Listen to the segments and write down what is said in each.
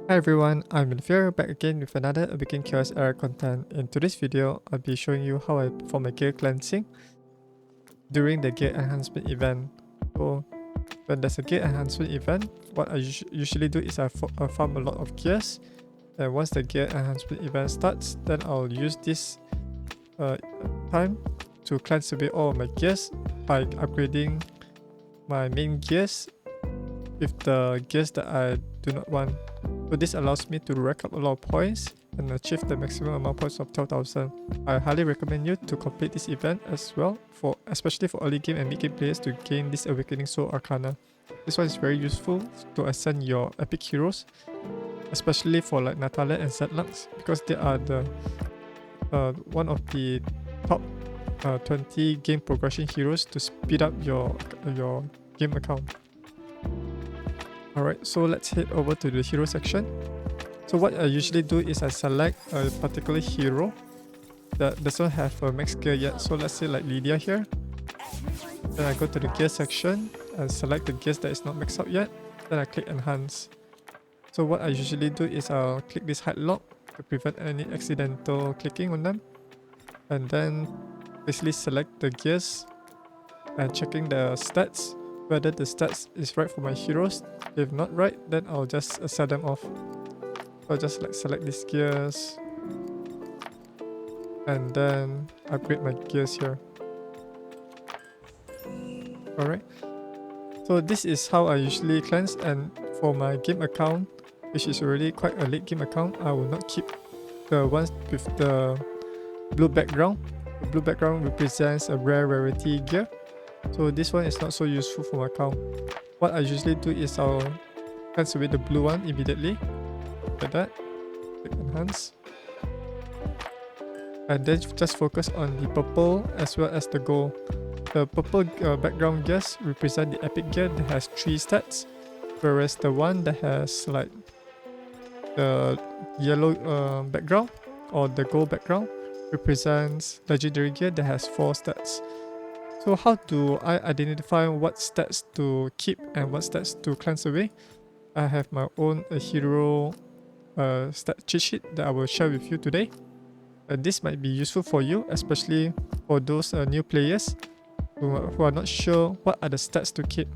Hi everyone, I'm Ayumilove back again with another Awaken Chaos Era content. In today's video, I'll be showing you how I perform a gear cleansing during the gear enhancement event. So when there's a gear enhancement event, what I usually do is I farm a lot of gears, and once the gear enhancement event starts, then I'll use this uh, time to cleanse away all of my gears by upgrading my main gears with the gears that I do not want. So this allows me to rack up a lot of points and achieve the maximum amount of points of 12,000. I highly recommend you to complete this event as well, especially for early game and mid game players to gain this Awakening Soul Arcana. This one is very useful to ascend your epic heroes, especially for like Natale and Zedlux, because they are the one of the top 20 game progression heroes to speed up your game account. Alright, so let's head over to the hero section. So what I usually do is I select a particular hero that doesn't have a max gear yet. So let's say like Lydia here. Then I go to the gear section and select the gears that is not maxed out yet. Then I click enhance. So what I usually do is I'll click this hide lock to prevent any accidental clicking on them. And then basically select the gears and checking the stats, whether the stats is right for my heroes. If not right, then I'll just sell them off. I'll just like select these gears and then upgrade my gears here. Alright, so this is how I usually cleanse, and for my game account, which is already quite a late game account, I will not keep the ones with the blue background. The blue background represents a rarity gear, so this one is not so useful for my account. What I usually do is I'll cleanse away the blue one immediately, like that, click enhance, and then just focus on the purple as well as the gold. The purple background gears represent the epic gear that has 3 stats, whereas the one that has like the yellow background or the gold background represents legendary gear that has 4 stats. So how do I identify what stats to keep and what stats to cleanse away? I have my own hero stat cheat sheet that I will share with you today. This might be useful for you, especially for those new players who are not sure what are the stats to keep.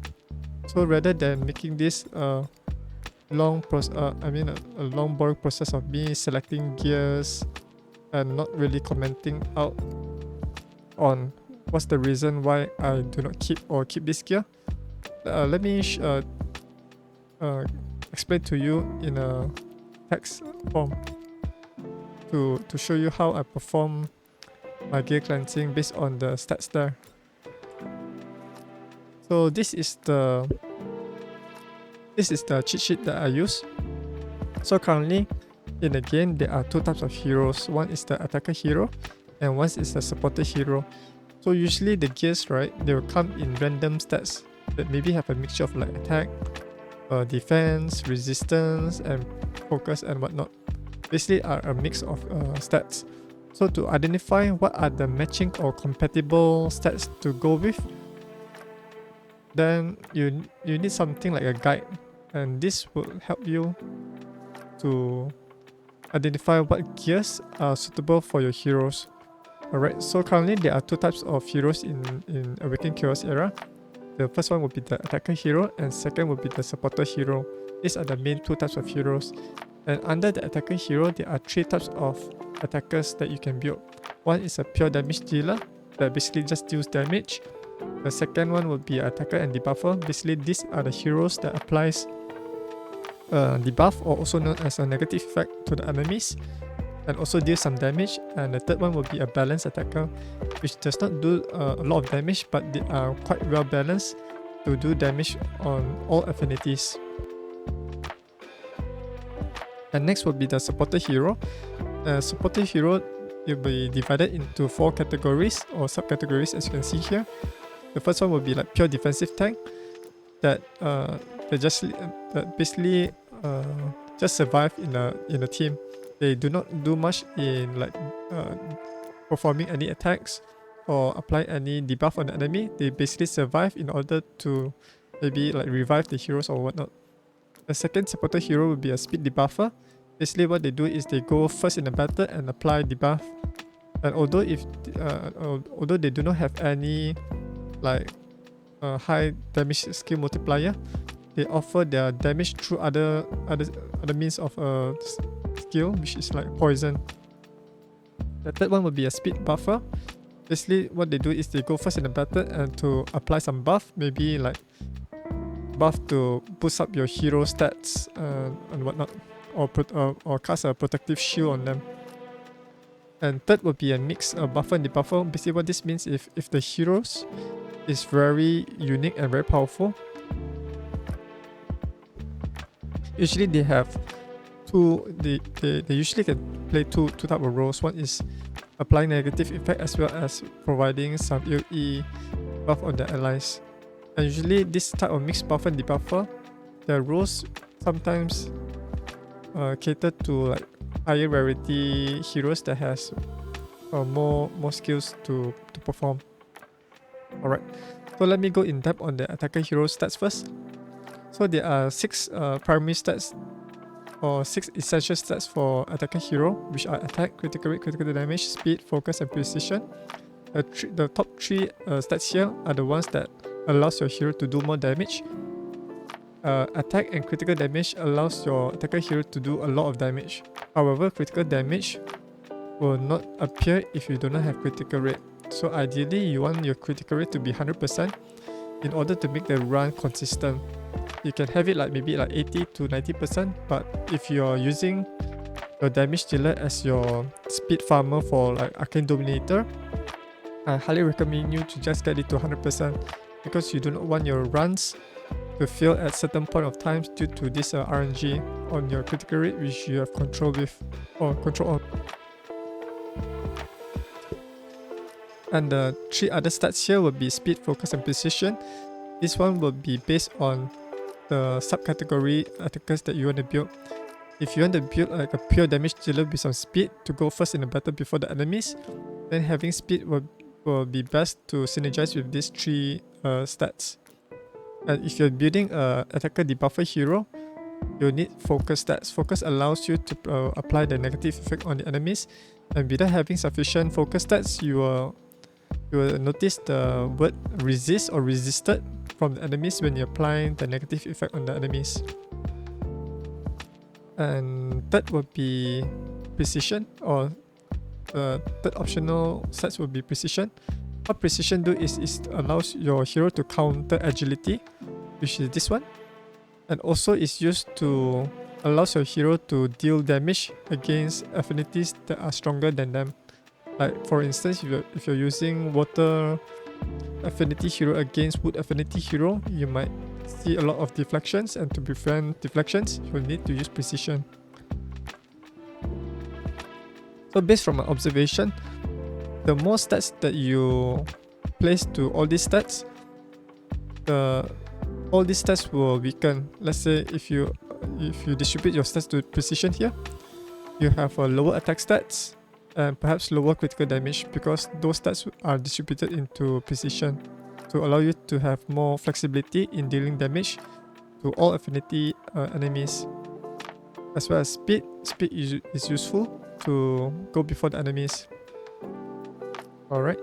So rather than making this long a long boring process of me selecting gears and not really commenting out on what's the reason why I do not keep or keep this gear, let me explain to you in a text form to show you how I perform my gear cleansing based on the stats there. So this is the cheat sheet that I use. So currently in the game there are 2 types of heroes. One is the attacker hero and one is the supporter hero. So usually the gears, right, they will come in random stats that maybe have a mixture of like attack, defense, resistance, and focus and whatnot. Basically are a mix of stats. So to identify what are the matching or compatible stats to go with, then you need something like a guide, and this will help you to identify what gears are suitable for your heroes. Alright, so currently there are 2 types of heroes in Awaken Chaos Era. The first one will be the attacker hero and second will be the supporter hero. These are the main 2 types of heroes. And under the attacker hero, there are 3 types of attackers that you can build. One is a pure damage dealer that basically just deals damage. The second one will be attacker and debuffer. Basically, these are the heroes that applies debuff, or also known as a negative effect, to the enemies and also deal some damage. And the third one will be a balanced attacker, which does not do a lot of damage, but they are quite well balanced to do damage on all affinities. And next will be the supporter hero. Supporter hero will be divided into 4 categories or subcategories, as you can see here. The first one will be like pure defensive tank that basically just survive in a team. They do not do much in like performing any attacks or apply any debuff on the enemy. They basically survive in order to maybe like revive the heroes or whatnot. The second supporter hero will be a speed debuffer. Basically what they do is they go first in the battle and apply debuff. And although although they do not have any like high damage skill multiplier, they offer their damage through other means of skill, which is like poison. The third one will be a speed buffer. Basically what they do is they go first in the battle and to apply some buff, maybe like buff to boost up your hero stats and whatnot, or cast a protective shield on them. And third would be a mix of buffer and debuffer. Basically what this means, if the heroes is very unique and very powerful, usually they have they usually can play two type of roles. One is applying negative effect as well as providing some AoE buff on the allies. And usually this type of mixed buffer and debuffer, the roles sometimes cater to like higher rarity heroes that has more skills to perform. Alright, so let me go in depth on the attacker hero stats first. So there are 6 primary stats or 6 essential stats for attacker hero, which are attack, critical rate, critical damage, speed, focus and precision. The top 3 stats here are the ones that allows your hero to do more damage. Attack and critical damage allows your attacker hero to do a lot of damage. However, critical damage will not appear if you do not have critical rate. So ideally, you want your critical rate to be 100% in order to make the run consistent. You can have it like maybe like 80 to 90%, but if you're using your damage dealer as your speed farmer for like Arcane Dominator, I highly recommend you to just get it to 100% because you do not want your runs to fail at certain point of times due to this RNG on your critical rate, which you have control with or control on. And the 3 other stats here will be speed, focus and precision. This one will be based on the subcategory attackers that you want to build. If you want to build like a pure damage dealer with some speed to go first in the battle before the enemies, then having speed will be best to synergize with these 3 stats. And if you're building a attacker debuffer hero, you need focus stats. Focus allows you to apply the negative effect on the enemies, and without having sufficient focus stats, you will notice the word resist or resisted from the enemies when you apply the negative effect on the enemies. And third would be precision, or the third optional stats will be precision. What precision do is it allows your hero to counter agility, which is this one, and also is used to allows your hero to deal damage against affinities that are stronger than them. Like for instance, if you're using water affinity hero against wood affinity hero, you might see a lot of deflections, and to prevent deflections, you'll need to use precision. So based from my observation, the more stats that you place to all these stats, all these stats will weaken. Let's say if you distribute your stats to precision here, you have a lower attack stats and perhaps lower critical damage because those stats are distributed into precision to allow you to have more flexibility in dealing damage to all affinity enemies. As well as speed. Speed is useful to go before the enemies. Alright.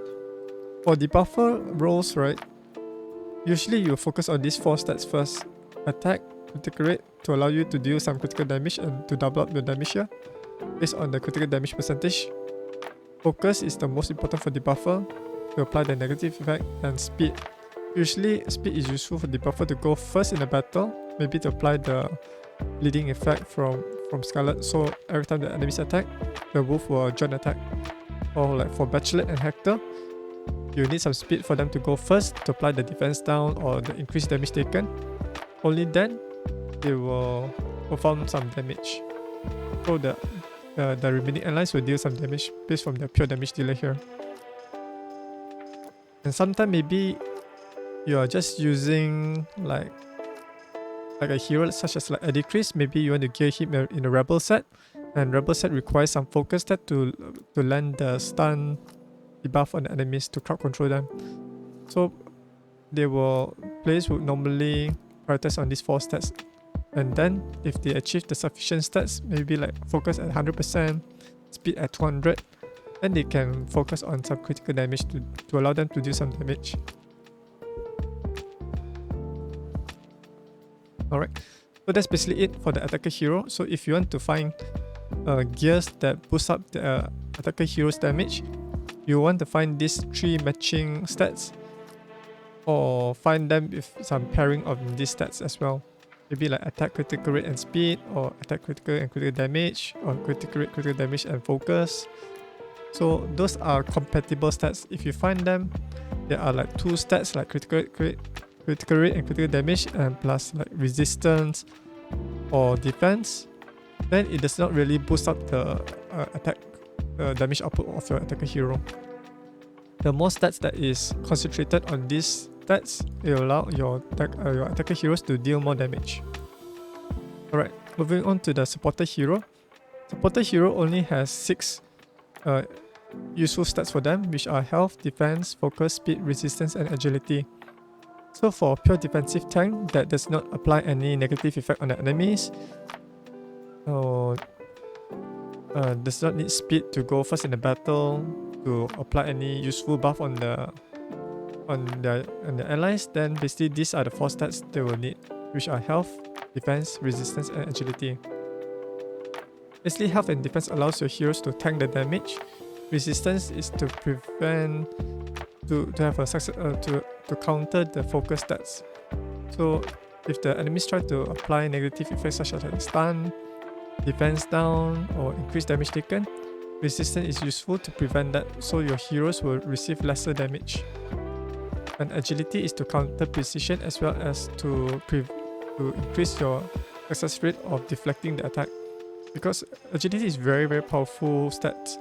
For the buffer roles, right, usually you focus on these 4 stats first. Attack, critical rate to allow you to deal some critical damage and to double up your damage here based on the critical damage percentage. Focus is the most important for the buffer to apply the negative effect, and speed. Usually speed is useful for the buffer to go first in a battle, maybe to apply the bleeding effect from Scarlet, so every time the enemies attack, the wolf will join attack. Or like for Bachelet and Hector, you need some speed for them to go first to apply the defense down or the increased damage taken. Only then they will perform some damage. So the remaining allies will deal some damage based from the pure damage dealer here. And sometimes maybe you are just using like a hero such as like Eddie Chris. Maybe you want to gear him in a rebel set, and rebel set requires some focus stat to land the stun debuff on the enemies to crowd control them. So players would normally prioritize on these 4 stats And then if they achieve the sufficient stats, maybe like focus at 100%, speed at 200, then they can focus on some critical damage to allow them to do some damage. Alright, so that's basically it for the attacker hero. So if you want to find gears that boost up the attacker hero's damage, you want to find these 3 matching stats, or find them with some pairing of these stats as well. Maybe like attack critical rate and speed, or attack critical and critical damage, or critical rate, critical damage and focus. So those are compatible stats. If you find them, there are like 2 stats like critical rate and critical damage, and plus like resistance or defense, then it does not really boost up the attack damage output of your attacker hero. The more stats that is concentrated on these stats, it will allow your attacker heroes to deal more damage. Alright, moving on to the supporter hero. Supporter hero only has 6 useful stats for them, which are health, defense, focus, speed, resistance, and agility. So for pure defensive tank that does not apply any negative effect on the enemies, or does not need speed to go first in the battle to apply any useful buff on the allies, then basically these are the 4 stats they will need, which are health, defense, resistance, and agility. Basically, health and defense allows your heroes to tank the damage. Resistance is to prevent to have a success to counter the focus stats. So if the enemies try to apply negative effects such as like stun, defense down, or increased damage taken, resistance is useful to prevent that, so your heroes will receive lesser damage. And agility is to counter precision as well as to increase your success rate of deflecting the attack. Because agility is very powerful stat,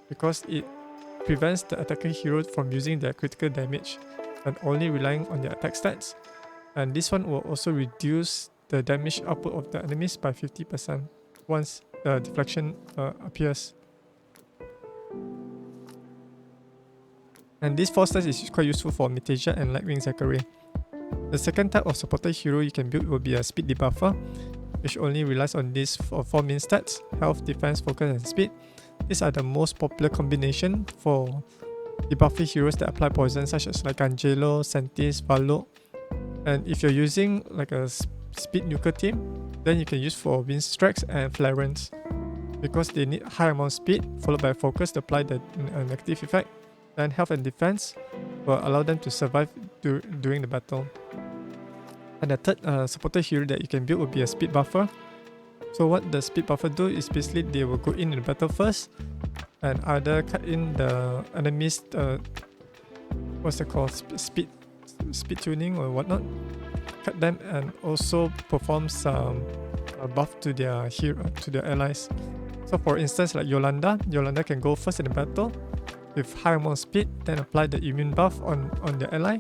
because it prevents the attacker hero from using their critical damage and only relying on their attack stats. And this one will also reduce the damage output of the enemies by 50% once the deflection appears. And these 4 stats is quite useful for Mitasia and Lightwing Zachary. The second type of supporter hero you can build will be a speed debuffer, which only relies on these 4 main stats: health, defense, focus, and speed. These are the most popular combination for debuffing heroes that apply poison, such as like Angelo, Sentis, Valo. And if you're using like a speed nuker team, then you can use for Windstrikes and Flarens, because they need high amount of speed followed by focus to apply the negative effect. Then health and defense will allow them to survive during the battle. And the third supporter hero that you can build will be a speed buffer. So what the speed buffer do is basically they will go in the battle first and either cut in the enemies speed tuning or whatnot, cut them, and also perform some buff to their allies. So for instance, like Yolanda can go first in the battle with high amount of speed, then apply the immune buff on the ally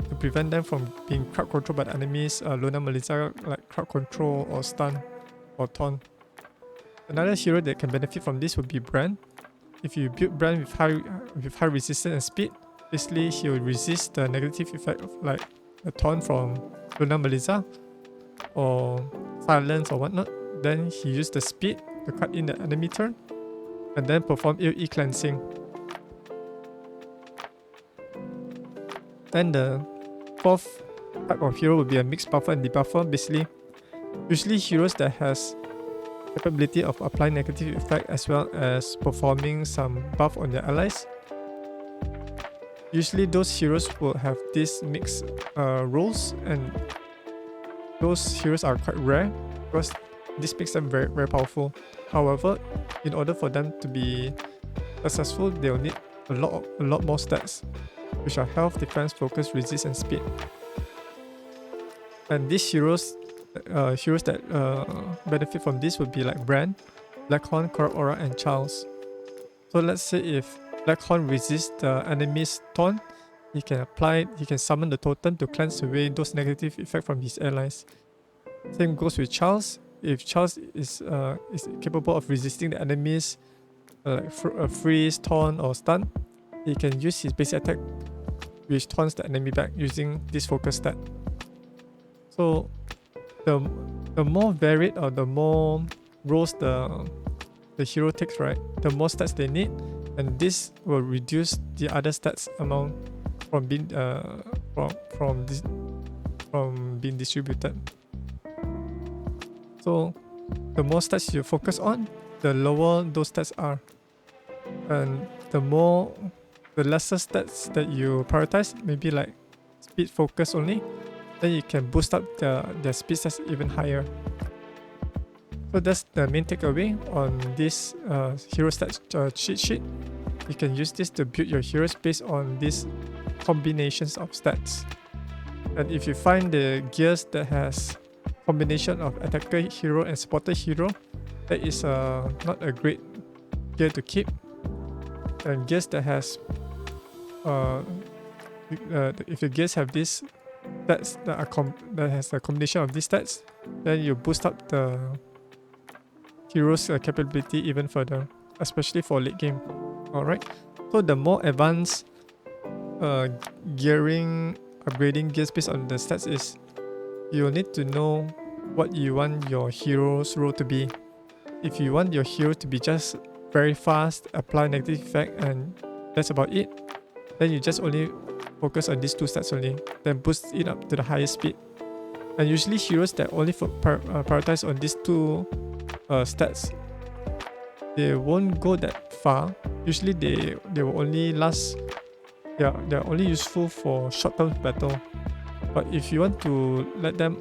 to prevent them from being crowd controlled by the enemies. Luna Melissa like crowd control or stun or taunt. Another hero that can benefit from this would be Bran. If you build Bran with high resistance and speed, basically he will resist the negative effect of like a taunt from Luna Melissa or silence or whatnot. Then he used the speed to cut in the enemy turn and then perform AoE cleansing. Then the 4th type of hero will be a mixed buffer and debuffer. Basically, usually heroes that has capability of applying negative effect as well as performing some buff on their allies. Usually those heroes will have these mixed roles, and those heroes are quite rare because this makes them very powerful. However, in order for them to be successful, they will need a lot more stats, which are health, defense, focus, resist, and speed. And these heroes that benefit from this would be like Bran, Blackhorn, Corrupt Aura, and Charles. So let's say if Blackhorn resists the enemy's taunt, he can summon the totem to cleanse away those negative effects from his allies. Same goes with Charles. If Charles is capable of resisting the enemy's freeze, taunt, or stun, he can use his basic attack, which taunts the enemy back using this focus stat. So the the more varied or the more roles the hero takes, right, the more stats they need, and this will reduce the other stats amount from being from being distributed. So the more stats you focus on, the lower those stats are, and the lesser stats that you prioritize, maybe like speed focus only, then you can boost up the speed stats even higher. So that's the main takeaway on this hero stats cheat sheet. You can use this to build your heroes based on these combinations of stats. And if you find the gears that has combination of attacker hero and supporter hero, that is not a great gear to keep. And gears that has if your gears have these stats that has a combination of these stats, then you boost up the hero's capability even further, especially for late game. Alright, so the more advanced gearing, upgrading gears based on the stats is, you'll need to know what you want your hero's role to be. If you want your hero to be just very fast, apply negative effect, and that's about it, then you just only focus on these two stats only, then boost it up to the highest speed. And usually heroes that only prioritize on these two stats, they won't go that far. Usually they will only last, they're only useful for short-term battle. But if you want to let them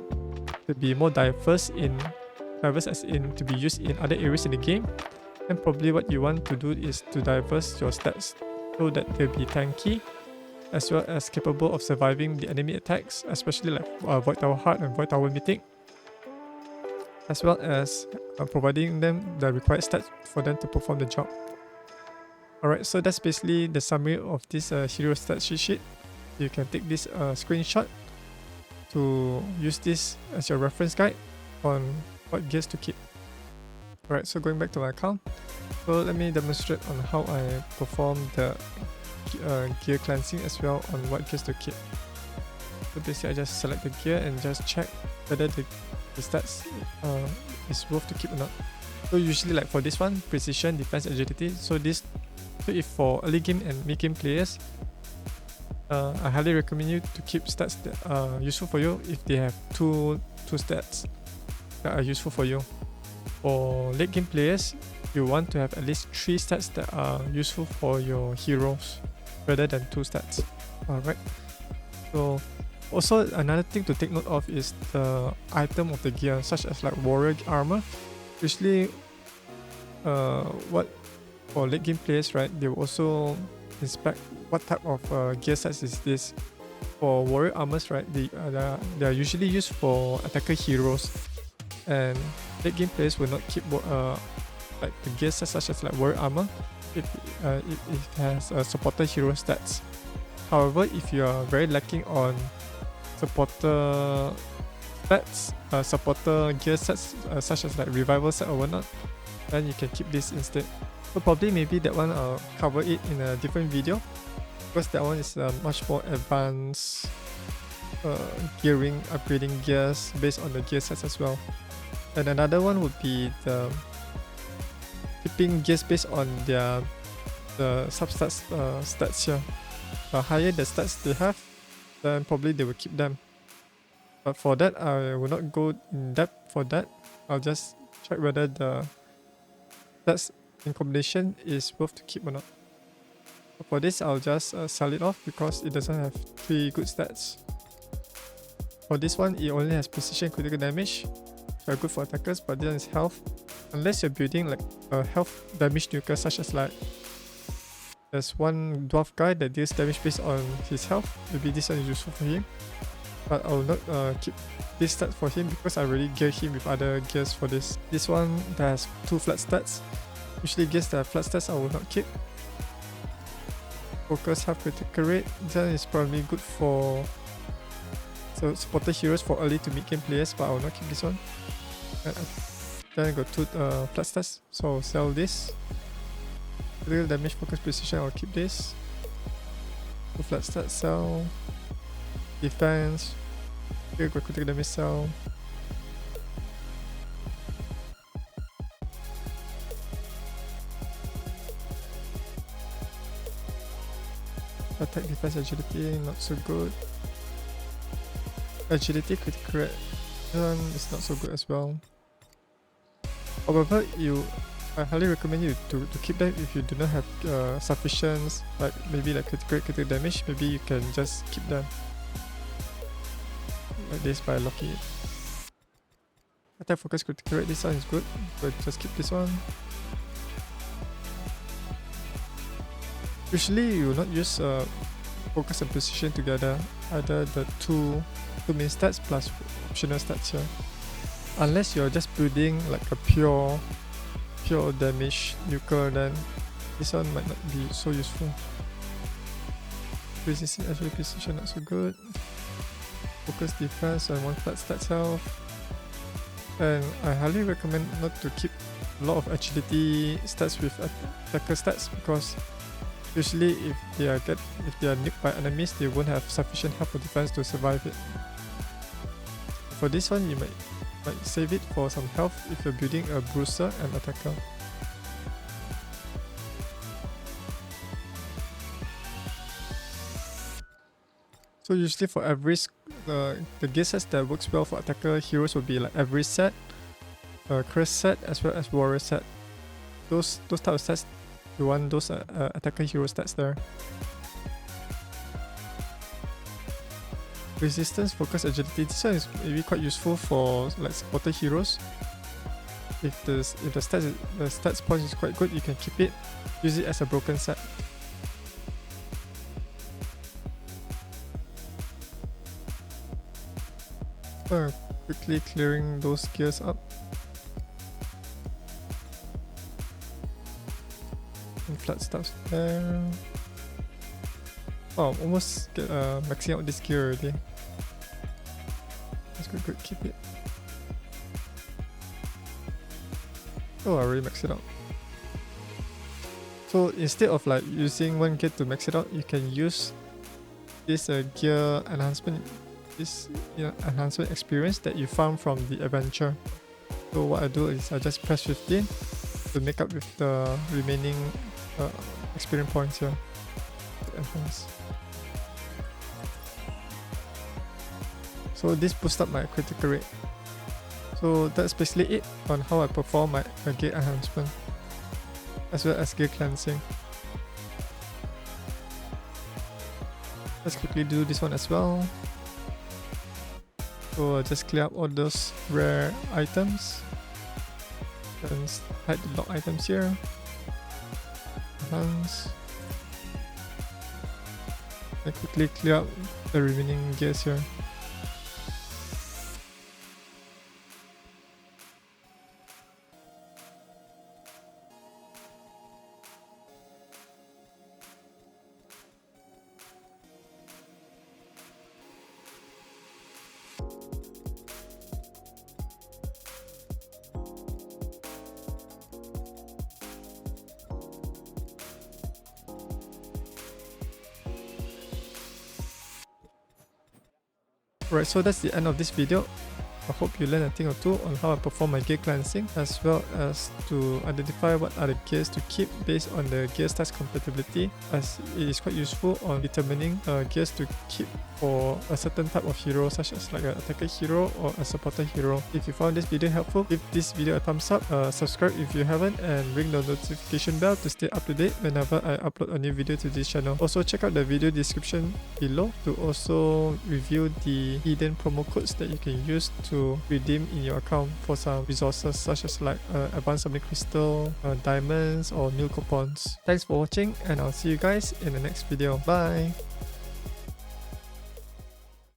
to be more diverse as in to be used in other areas in the game, then probably what you want to do is to diverse your stats so that they'll be tanky as well as capable of surviving the enemy attacks, especially like Void Tower Heart and Void Tower Mythic, as well as providing them the required stats for them to perform the job. Alright, so that's basically the summary of this hero stats cheat sheet. You can take this screenshot to use this as your reference guide on what gears to keep. Alright, so going back to my account, so let me demonstrate on how I perform the gear cleansing as well on what gears to keep. So basically I just select the gear and just check whether the stats is worth to keep or not. So usually like for this one, precision, defense, agility, so if for early game and mid game players, I highly recommend you to keep stats that are useful for you if they have two stats that are useful for you. For late game players, you want to have at least 3 stats that are useful for your heroes rather than 2 stats. Alright. So also another thing to take note of is the item of the gear, such as like warrior armor. Usually for late game players, right, they will also inspect what type of gear sets is this. For warrior armors, right, they are usually used for attacker heroes, and late game players will not keep like the gear sets such as like warrior armor if it has supporter hero stats. However, if you are very lacking on supporter stats, supporter gear sets such as like revival set or whatnot, then you can keep this instead. So probably maybe that one I'll cover it in a different video, because that one is much more advanced gearing, upgrading gears based on the gear sets as well. And another one would be the keeping gears based on the substats stats here. The higher the stats they have, then probably they will keep them. But for that, I will not go in depth for that. I'll just check whether the stats in combination is worth to keep or not. For this, I'll just sell it off because it doesn't have 3 good stats. For this one, it only has precision, critical damage, which are good for attackers, but then it's health. Unless you're building like a health damage nuker, such as like there's one dwarf guy that deals damage based on his health, maybe this one is useful for him. But I will not keep this stat for him because I already geared him with other gears for this. This one that has 2 flat stats. Usually gears that have flat stats I will not keep. Focus, half critical rate, this one is probably good for supporter heroes for early to mid game players, but I will not keep this one. Then I got 2 flat stats, so I'll sell this. Critical damage, focus, precision, I'll keep this. 2 flat stats, sell. Defense, critical damage, sell. Attack, defense, agility, not so good. Agility, critical rate, is not so good as well. However, I highly recommend you to keep them if you do not have sufficient, like maybe like critical damage. Maybe you can just keep them like this by locking it. Attack, focus, critical rate, this one is good, but just keep this one. Usually you will not use focus and precision together, either the two main stats plus optional stats here, unless you're just building like a pure damage nuker, then this one might not be so useful. Resistance, actually precision not so good. Focus, defense, and 1 flat stats health. And I highly recommend not to keep a lot of agility stats with attacker stats, because usually if they are nuked by enemies, they won't have sufficient health or defense to survive it. For this one, you might save it for some health if you're building a bruiser and attacker. So usually for every the gear sets that works well for attacker heroes will be like every set, curse set, as well as warrior set. Those type of sets, you want those attacker hero stats there. Resistance, focus, agility. This one is maybe quite useful for like supporter heroes. If the stats point is quite good, you can keep it. Use it as a broken set. Quickly clearing those gears up. And flat stuff there. Oh, almost get maxing out this gear already. That's good, keep it. Oh, I already maxed it out. So instead of like using one gear to max it out, you can use this gear enhancement, enhancement experience that you found from the adventure. So what I do is I just press 15 to make up with the remaining experience points here. Enhance. So this boosts up my critical rate. So that's basically it on how I perform my gear enhancement, as well as gear cleansing. Let's quickly do this one as well. So I'll just clear up all those rare items and hide the lock items here. Enhance. And quickly clear up the remaining gears here. Alright, so that's the end of this video. I hope you learned a thing or two on how I perform my gear cleansing, as well as to identify what are the gears to keep based on the gear stats compatibility, as it is quite useful on determining gears to keep for a certain type of hero, such as like an attacker hero or a supporter hero. If you found this video helpful, give this video a thumbs up, subscribe if you haven't, and ring the notification bell to stay up to date whenever I upload a new video to this channel. Also check out the video description below to also review the hidden promo codes that you can use to redeem in your account for some resources, such as like advanced summoning crystal, diamonds, or meal coupons. Thanks for watching, and I'll see you guys in the next video. Bye!